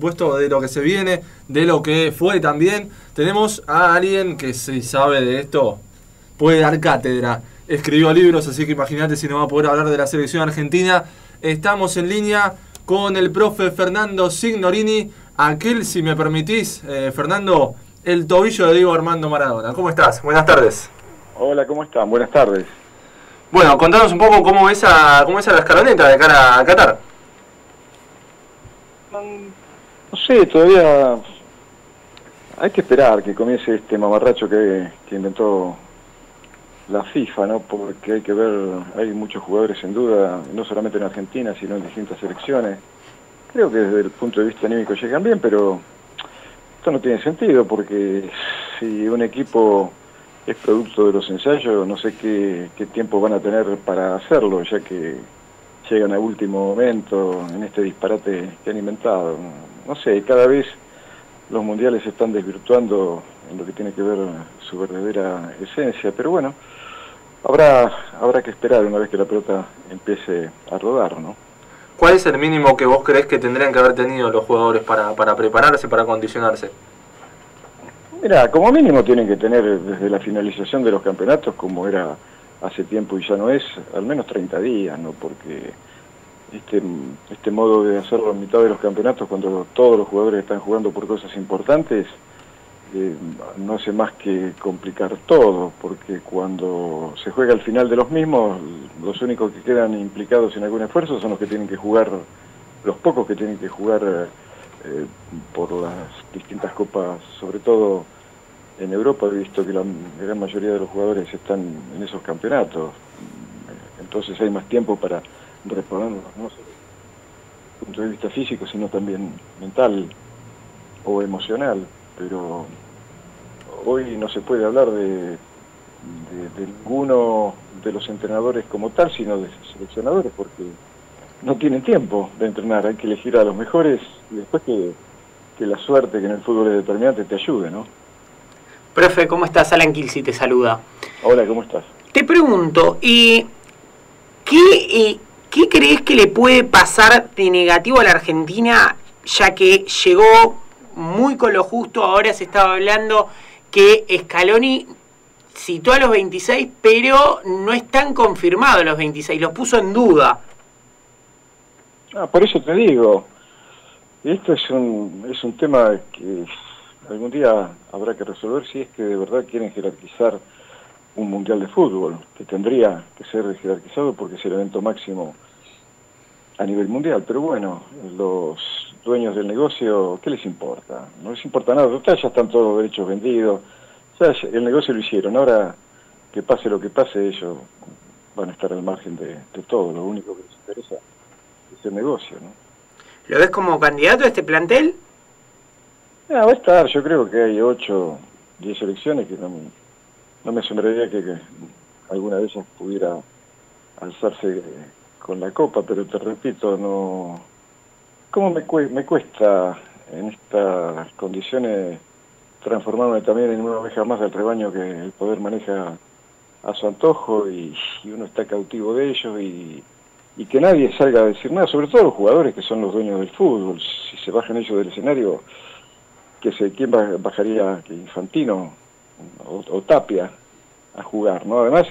supuesto, de lo que se viene, de lo que fue también. Tenemos a alguien que, si sabe de esto, puede dar cátedra. Escribió libros, así que imagínate si no va a poder hablar de la selección argentina. Estamos en línea con el profe Fernando Signorini. Aquel, si me permitís, Fernando, el tobillo de Diego Armando Maradona. ¿Cómo estás? Buenas tardes. Hola, ¿cómo están? Buenas tardes. Bueno, contanos un poco cómo es la escaloneta de cara a Qatar. No sé, todavía hay que esperar que comience este mamarracho que inventó la FIFA, ¿no? Porque hay que ver, hay muchos jugadores en duda, no solamente en Argentina, sino en distintas selecciones. Creo que desde el punto de vista anímico llegan bien, pero esto no tiene sentido, porque si un equipo es producto de los ensayos, no sé qué tiempo van a tener para hacerlo, ya que llegan a último momento en este disparate que han inventado. No sé, cada vez los mundiales se están desvirtuando en lo que tiene que ver su verdadera esencia, pero bueno, habrá que esperar una vez que la pelota empiece a rodar, ¿no? ¿Cuál es el mínimo que vos creés que tendrían que haber tenido los jugadores para prepararse, para acondicionarse? Mira, como mínimo tienen que tener desde la finalización de los campeonatos, como era hace tiempo y ya no es, al menos 30 días, ¿no? Porque este modo de hacerlo a mitad de los campeonatos, cuando todos los jugadores están jugando por cosas importantes, no hace más que complicar todo, porque cuando se juega al final de los mismos, los únicos que quedan implicados en algún esfuerzo son los que tienen que jugar, los pocos que tienen que jugar por las distintas copas, sobre todo en Europa. He visto que la gran mayoría de los jugadores están en esos campeonatos, entonces hay más tiempo para reponernos, no solo desde el punto de vista físico, sino también mental o emocional. Pero hoy no se puede hablar de ninguno de los entrenadores como tal, sino de seleccionadores, porque no tienen tiempo de entrenar. Hay que elegir a los mejores y después que la suerte, que en el fútbol es determinante, te ayude, ¿no? Profe, ¿cómo estás? Alan Kilsi te saluda. Hola, ¿cómo estás? Te pregunto, ¿qué crees que le puede pasar de negativo a la Argentina, ya que llegó muy con lo justo? Ahora se estaba hablando que Scaloni citó a los 26, pero no están confirmados los 26, los puso en duda. Por eso te digo, esto es un tema que algún día habrá que resolver, si es que de verdad quieren jerarquizar un mundial de fútbol, que tendría que ser jerarquizado porque es el evento máximo a nivel mundial. Pero bueno, los dueños del negocio, ¿qué les importa? No les importa nada, total, ya están todos los derechos vendidos, ya el negocio lo hicieron. Ahora, que pase lo que pase, ellos van a estar al margen de todo. Lo único que les interesa es el negocio, ¿no? ¿Lo ves como candidato a este plantel? Va a estar, yo creo que hay 8, 10 selecciones que no me asombraría que alguna de ellas pudiera alzarse con la copa, pero te repito, no. ¿Cómo me cuesta en estas condiciones transformarme también en una oveja más del rebaño que el poder maneja a su antojo y uno está cautivo de ellos y que nadie salga a decir nada, sobre todo los jugadores que son los dueños del fútbol? Si se bajan ellos del escenario, ¿quién bajaría? Que Infantino o Tapia a jugar, ¿no? Además,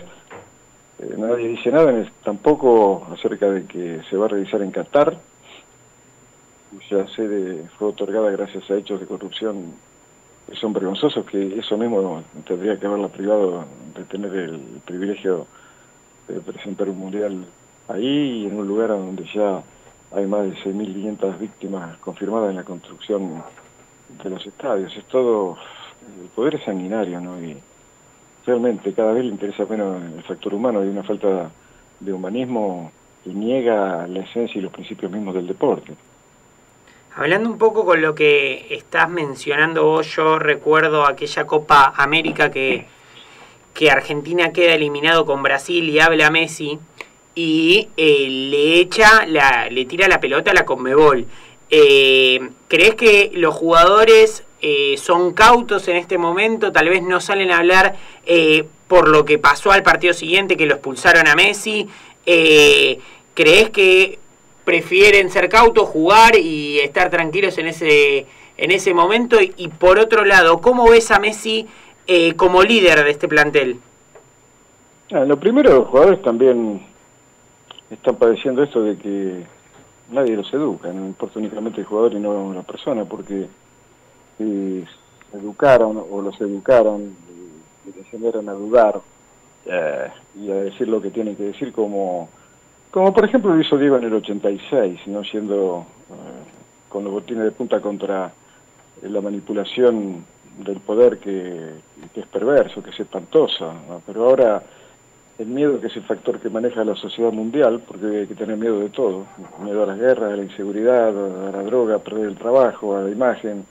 nadie dice nada tampoco acerca de que se va a realizar en Qatar, cuya sede fue otorgada gracias a hechos de corrupción que son vergonzosos, que eso mismo tendría que haberla privado de tener el privilegio de presentar un mundial ahí, en un lugar donde ya hay más de 6.500 víctimas confirmadas en la construcción de los estadios. Es todo, el poder es sanguinario, ¿no? Y realmente cada vez le interesa menos el factor humano. Hay una falta de humanismo y niega la esencia y los principios mismos del deporte. Hablando un poco con lo que estás mencionando vos, yo recuerdo aquella Copa América que Argentina queda eliminado con Brasil y habla Messi y le tira la pelota a la Conmebol. ¿Crees que los jugadores son cautos en este momento? Tal vez no salen a hablar por lo que pasó al partido siguiente, que lo expulsaron a Messi. ¿Crees que prefieren ser cautos, jugar y estar tranquilos en ese momento. Y por otro lado, ¿cómo ves a Messi como líder de este plantel? Lo primero, los jugadores también están padeciendo esto de que nadie los educa, no importa únicamente el jugador y no la persona, porque si se educaron o los educaron y les enseñaron a dudar y a decir lo que tienen que decir, como por ejemplo lo hizo Diego en el 86, no siendo con los botines de punta contra la manipulación del poder que es perverso, que es espantosa, ¿no? Pero ahora el miedo, que es el factor que maneja la sociedad mundial, porque hay que tener miedo de todo, miedo a las guerras, a la inseguridad, a la droga, a perder el trabajo, a la imagen.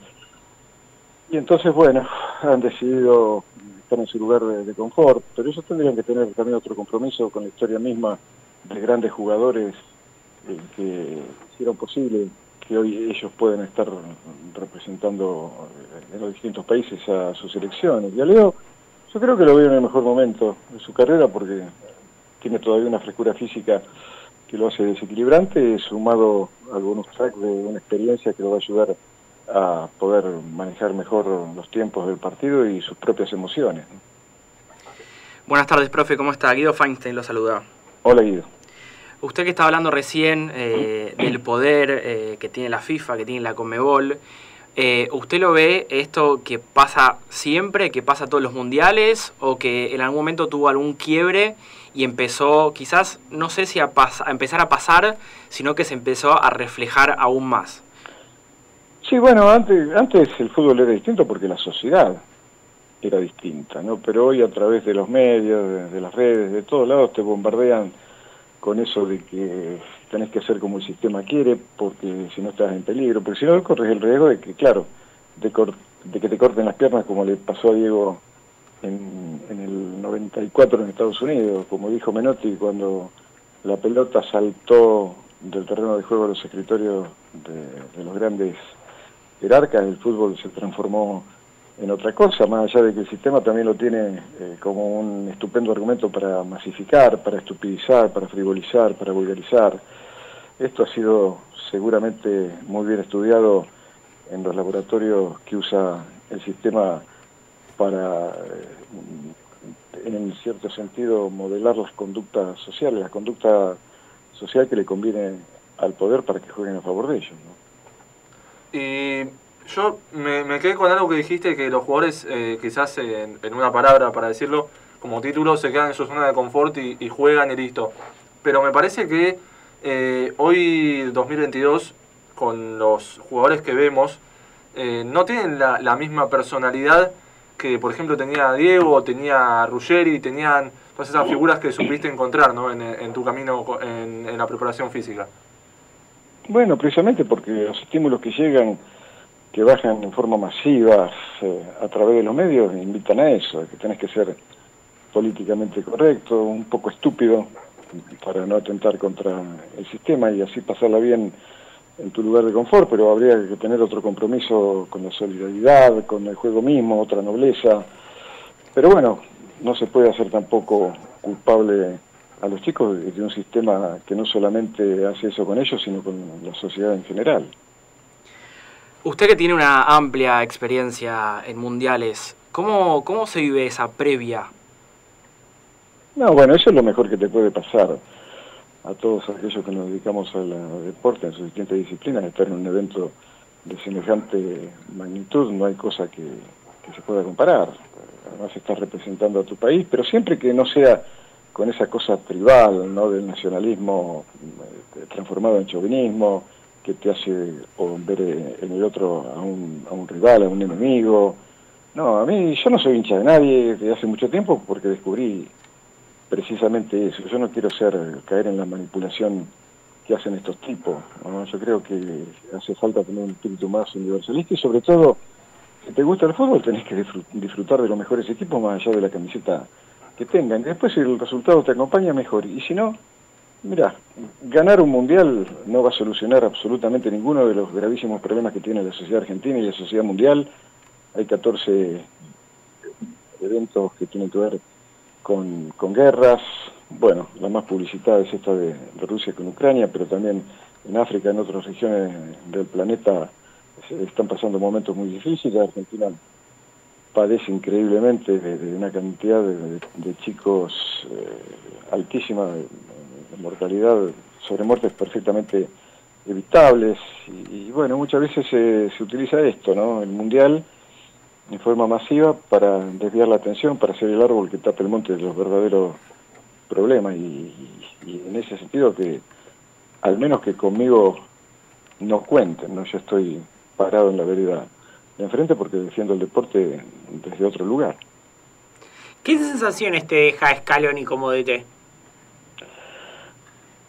Y entonces, bueno, han decidido estar en su lugar de confort, pero ellos tendrían que tener también otro compromiso con la historia misma de grandes jugadores que hicieron posible que hoy ellos puedan estar representando en los distintos países a sus selecciones. Y a Leo, yo creo que lo veo en el mejor momento de su carrera porque tiene todavía una frescura física que lo hace desequilibrante, sumado al bonus track de una experiencia que lo va a ayudar a poder manejar mejor los tiempos del partido y sus propias emociones, ¿no? Buenas tardes, profe, ¿cómo está? Guido Feinstein lo saluda. Hola, Guido. Usted que estaba hablando recién del poder que tiene la FIFA, que tiene la Conmebol, ¿usted lo ve esto que pasa siempre, que pasa todos los mundiales, o que en algún momento tuvo algún quiebre y empezó, quizás, no sé si a empezar a pasar, sino que se empezó a reflejar aún más? Sí, bueno, antes el fútbol era distinto porque la sociedad era distinta, ¿no? Pero hoy a través de los medios, de las redes, de todos lados te bombardean con eso de que tenés que hacer como el sistema quiere, porque si no estás en peligro, porque si no corres el riesgo de que, claro, de que te corten las piernas como le pasó a Diego en el 94 en Estados Unidos, como dijo Menotti, cuando la pelota saltó del terreno de juego a los escritorios de los grandes jerarcas, el fútbol se transformó en otra cosa, más allá de que el sistema también lo tiene como un estupendo argumento para masificar, para estupidizar, para frivolizar, para vulgarizar. Esto ha sido seguramente muy bien estudiado en los laboratorios que usa el sistema para, en cierto sentido, modelar las conductas sociales, la conducta social que le conviene al poder para que jueguen a favor de ellos, ¿no? Y yo me quedé con algo que dijiste, que los jugadores quizás en una palabra para decirlo, como título, se quedan en su zona de confort y juegan y listo. Pero me parece que hoy, 2022, con los jugadores que vemos, no tienen la misma personalidad que, por ejemplo, tenía Diego, tenía Ruggeri, tenían todas esas figuras que supiste encontrar, ¿no? en tu camino en la preparación física. Bueno, precisamente porque los estímulos que llegan, que bajan en forma masiva a través de los medios, invitan a eso, que tenés que ser políticamente correcto, un poco estúpido, para no atentar contra el sistema y así pasarla bien en tu lugar de confort, pero habría que tener otro compromiso con la solidaridad, con el juego mismo, otra nobleza. Pero bueno, no se puede hacer tampoco culpable a los chicos de un sistema que no solamente hace eso con ellos, sino con la sociedad en general. Usted que tiene una amplia experiencia en mundiales, ¿cómo se vive esa previa? No, bueno, eso es lo mejor que te puede pasar a todos aquellos que nos dedicamos al deporte en sus distintas disciplinas, estar en un evento de semejante magnitud, no hay cosa que se pueda comparar. Además estás representando a tu país, pero siempre que no sea con esa cosa tribal, ¿no?, del nacionalismo transformado en chauvinismo, que te hace ver en el otro a un rival, a un enemigo. No, a mí, yo no soy hincha de nadie desde hace mucho tiempo porque descubrí precisamente eso. Yo no quiero caer en la manipulación que hacen estos tipos, ¿no? Yo creo que hace falta tener un espíritu más universalista y sobre todo, si te gusta el fútbol tenés que disfrutar de los mejores equipos más allá de la camiseta que tengan. Después si el resultado te acompaña, mejor. Y si no, mira, ganar un mundial no va a solucionar absolutamente ninguno de los gravísimos problemas que tiene la sociedad argentina y la sociedad mundial. Hay 14 eventos que tienen que ver con guerras. Bueno, la más publicitada es esta de Rusia con Ucrania, pero también en África, en otras regiones del planeta, se están pasando momentos muy difíciles. Argentina padece increíblemente de una cantidad de chicos altísima de mortalidad, sobre muertes perfectamente evitables, y bueno, muchas veces se utiliza esto, ¿no? El Mundial en forma masiva para desviar la atención, para ser el árbol que tapa el monte de los verdaderos problemas, y en ese sentido que al menos que conmigo no cuenten, ¿no? Yo estoy parado en la vereda de enfrente porque defiendo el deporte desde otro lugar. ¿Qué sensaciones te deja Scaloni como DT?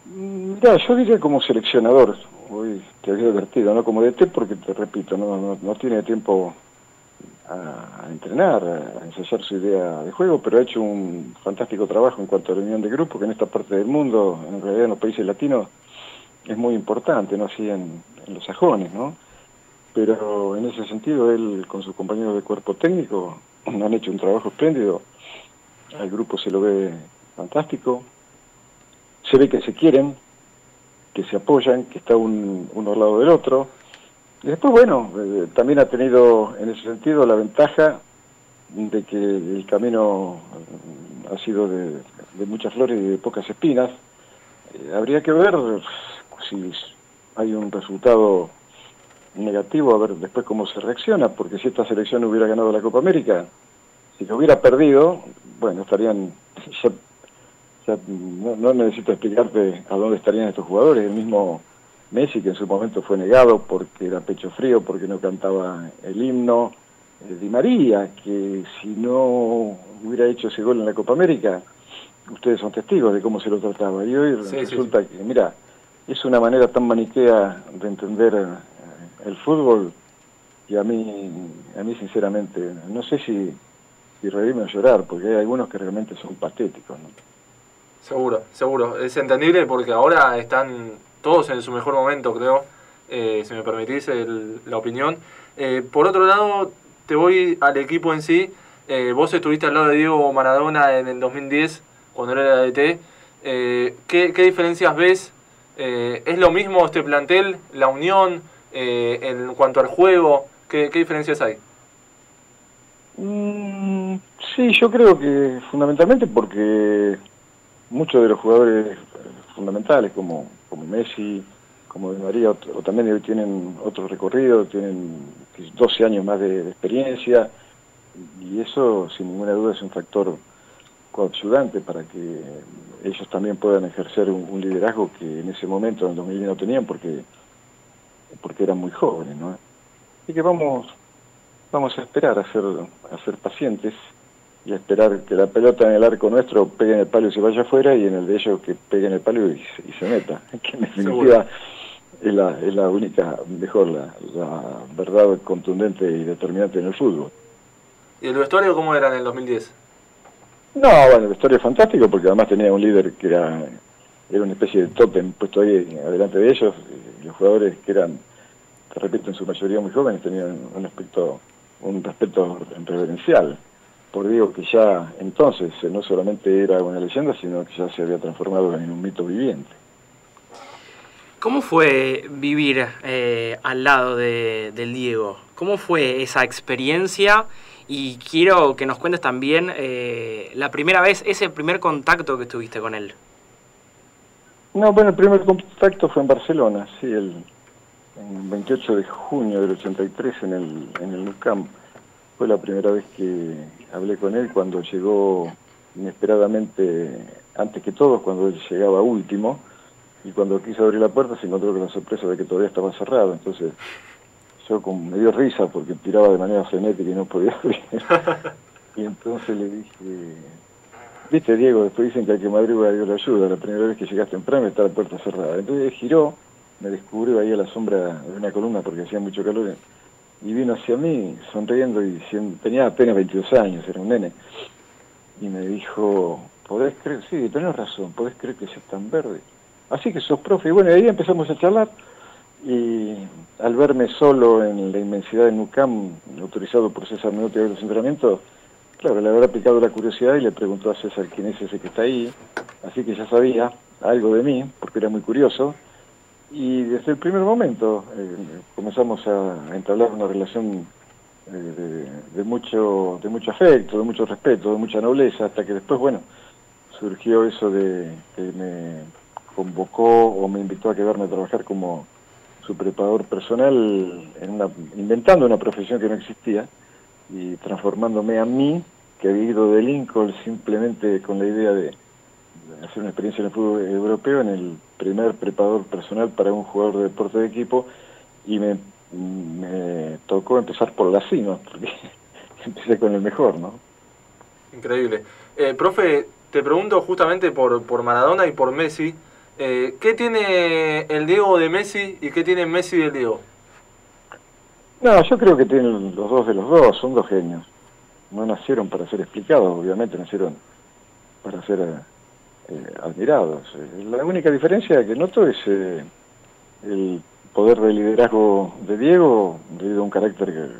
Mirá, yo diría como seleccionador, hoy te había advertido, no como DT, porque te repito, no tiene tiempo a entrenar, a ensayar su idea de juego, pero ha hecho un fantástico trabajo en cuanto a reunión de grupo, que en esta parte del mundo, en realidad en los países latinos, es muy importante, no así en los sajones, ¿no? Pero en ese sentido, él con sus compañeros de cuerpo técnico han hecho un trabajo espléndido, al grupo se lo ve fantástico, se ve que se quieren, que se apoyan, que está uno al lado del otro. Y después, bueno, también ha tenido en ese sentido la ventaja de que el camino ha sido de muchas flores y de pocas espinas. Habría que ver si hay un resultado negativo, a ver después cómo se reacciona, porque si esta selección hubiera ganado la Copa América, si lo hubiera perdido, bueno, estarían... Ya no necesito explicarte a dónde estarían estos jugadores. El mismo Messi, que en su momento fue negado porque era pecho frío, porque no cantaba el himno. Di María, que si no hubiera hecho ese gol en la Copa América, ustedes son testigos de cómo se lo trataba. Y hoy resulta que, mira, es una manera tan maniquea de entender el fútbol, que a mí sinceramente, no sé si reírme o llorar, porque hay algunos que realmente son patéticos, ¿no? Seguro. Es entendible porque ahora están todos en su mejor momento, creo, si me permitís la opinión. Por otro lado, te voy al equipo en sí. Vos estuviste al lado de Diego Maradona en el 2010, cuando él era DT. ¿Qué diferencias ves? ¿Es lo mismo este plantel, la unión, en cuanto al juego? ¿Qué diferencias hay? Sí, yo creo que fundamentalmente porque muchos de los jugadores fundamentales como Messi, como Di María, o también hoy tienen otro recorrido, tienen 12 años más de experiencia, y eso sin ninguna duda es un factor coayudante para que ellos también puedan ejercer un liderazgo que en ese momento, en el 2010, no tenían porque eran muy jóvenes, ¿no? Así que vamos a esperar a ser pacientes y a esperar que la pelota en el arco nuestro pegue en el palo y se vaya afuera, y en el de ellos que pegue en el palo y se meta, que en definitiva es la única, mejor, la verdad contundente y determinante en el fútbol. ¿Y el vestuario cómo era en el 2010? No, bueno, el vestuario es fantástico porque además tenía un líder que era una especie de tótem puesto ahí adelante de ellos, y los jugadores que eran, te repito, en su mayoría muy jóvenes, tenían un respeto reverencial. Por Diego, que ya entonces no solamente era una leyenda, sino que ya se había transformado en un mito viviente. ¿Cómo fue vivir al lado del Diego? ¿Cómo fue esa experiencia? Y quiero que nos cuentes también la primera vez, ese primer contacto que tuviste con él. No, bueno, el primer contacto fue en Barcelona, sí, el 28 de junio del 83 en el Nou Camp. Fue la primera vez que hablé con él, cuando llegó inesperadamente, antes que todos, cuando él llegaba último, y cuando quiso abrir la puerta se encontró con la sorpresa de que todavía estaba cerrado. Entonces yo me dio risa porque tiraba de manera frenética y no podía abrir. Y entonces le dije, viste Diego, después dicen que al que madruga Dios le ayuda, la primera vez que llegas temprano está la puerta cerrada. Entonces él giró, me descubrió ahí a la sombra de una columna porque hacía mucho calor, y vino hacia mí sonriendo, y tenía apenas 22 años, era un nene, y me dijo, ¿podés creer? Sí, tenés razón, ¿podés creer que seas tan verde? Así que sos profe. Y bueno, ahí empezamos a charlar, y al verme solo en la inmensidad del Nou Camp, autorizado por César Menotti a ver los entrenamientos, claro, le habrá picado la curiosidad y le preguntó a César quién es ese que está ahí, así que ya sabía algo de mí, porque era muy curioso, Y desde el primer momento comenzamos a entablar una relación de mucho afecto, de mucho respeto, de mucha nobleza, hasta que después, bueno, surgió eso de que me convocó o me invitó a quedarme a trabajar como su preparador personal, inventando una profesión que no existía y transformándome a mí, que había ido de Lincoln simplemente con la idea de hacer una experiencia en el fútbol europeo, en el primer preparador personal para un jugador de deporte de equipo, y me tocó empezar por la cima, porque empecé con el mejor, ¿no? Increíble. Profe, te pregunto justamente por Maradona y por Messi, ¿qué tiene el Diego de Messi y qué tiene Messi del Diego? No, yo creo que tienen los dos de los dos, son dos genios. No nacieron para ser explicados, obviamente nacieron para ser admirados. La única diferencia que noto es el poder de liderazgo de Diego, debido a un carácter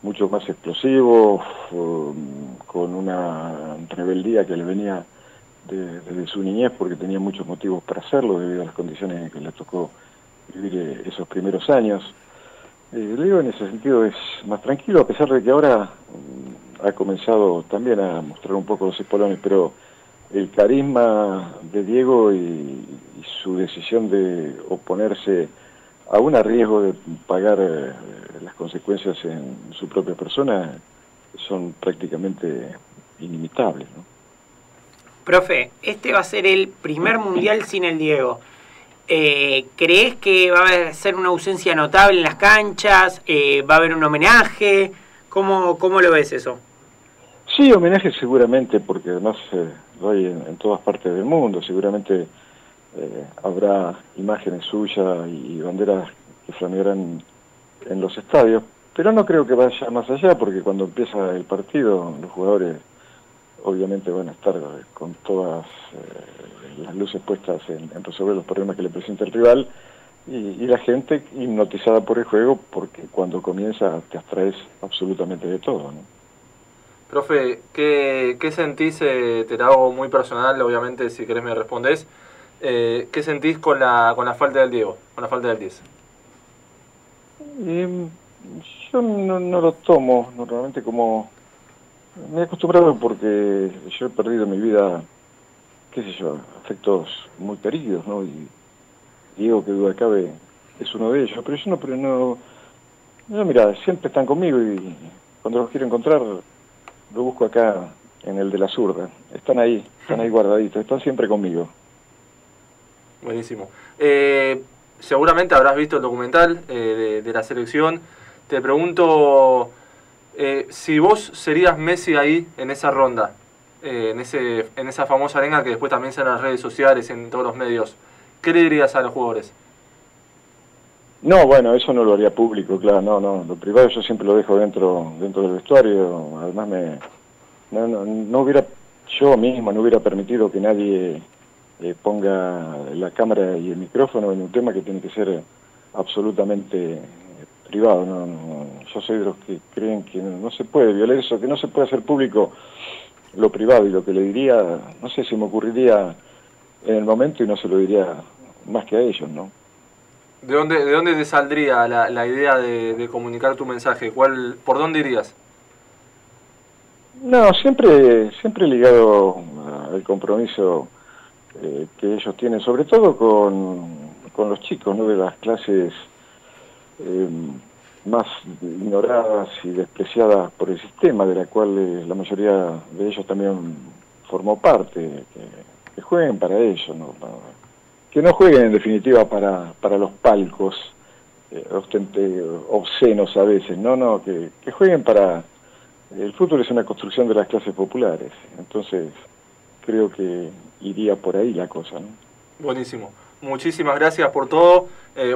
mucho más explosivo, con una rebeldía que le venía desde su niñez, porque tenía muchos motivos para hacerlo, debido a las condiciones en que le tocó vivir esos primeros años. Diego en ese sentido es más tranquilo, a pesar de que ahora ha comenzado también a mostrar un poco los espolones, pero el carisma de Diego y su decisión de oponerse aún a riesgo de pagar las consecuencias en su propia persona son prácticamente inimitables, ¿no? Profe, este va a ser el primer mundial sin el Diego. ¿Crees que va a ser una ausencia notable en las canchas? ¿Va a haber un homenaje? ¿Cómo lo ves eso? Sí, homenaje seguramente, porque además lo hay en todas partes del mundo. Seguramente habrá imágenes suyas y banderas que flamearán en los estadios, pero no creo que vaya más allá, porque cuando empieza el partido los jugadores obviamente van a estar con todas las luces puestas en resolver los problemas que le presenta el rival, y la gente hipnotizada por el juego, porque cuando comienza te abstraes absolutamente de todo, ¿no? Profe, ¿qué sentís? Te la hago muy personal, obviamente, si querés me respondés. ¿Qué sentís con la falta del Diego, con la falta del 10? Yo no lo tomo normalmente como... Me he acostumbrado porque yo he perdido en mi vida, qué sé yo, afectos muy queridos, ¿no? Y Diego, que duda cabe, es uno de ellos. Pero yo no, mira, siempre están conmigo y cuando los quiero encontrar, lo busco acá en el de la zurda. Están ahí guardaditos, están siempre conmigo. Buenísimo. Seguramente habrás visto el documental de la selección. Te pregunto... si vos serías Messi ahí, en esa ronda, en esa famosa arenga que después también sale en las redes sociales, en todos los medios, ¿qué le dirías a los jugadores? No, bueno, eso no lo haría público, claro, no, lo privado yo siempre lo dejo dentro del vestuario. Además no hubiera, yo mismo no hubiera permitido que nadie ponga la cámara y el micrófono en un tema que tiene que ser absolutamente privado. No, yo soy de los que creen que no se puede violar eso, que no se puede hacer público lo privado, y lo que le diría, no sé, se me ocurriría en el momento y no se lo diría más que a ellos, ¿no? ¿De dónde te saldría la idea de comunicar tu mensaje? ¿Por dónde irías? No, siempre ligado al compromiso que ellos tienen, sobre todo con los chicos, ¿no? De las clases más ignoradas y despreciadas por el sistema, de la cual la mayoría de ellos también formó parte, que jueguen para ellos, ¿no? Que no jueguen en definitiva para los palcos obscenos a veces, no, que jueguen para... El fútbol es una construcción de las clases populares, entonces creo que iría por ahí la cosa, ¿no? Buenísimo. Muchísimas gracias por todo.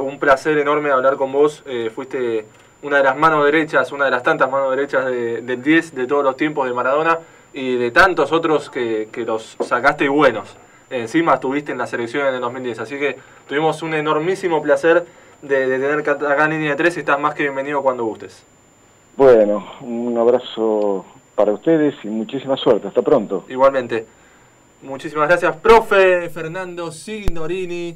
Un placer enorme hablar con vos. Fuiste una de las manos derechas, una de las tantas manos derechas del 10 de todos los tiempos de Maradona y de tantos otros que los sacaste buenos. Encima estuviste en la selección en el 2010. Así que tuvimos un enormísimo placer de tenerte acá en Línea de 3 y estás más que bienvenido cuando gustes. Bueno, un abrazo para ustedes y muchísima suerte. Hasta pronto. Igualmente. Muchísimas gracias, profe Fernando Signorini.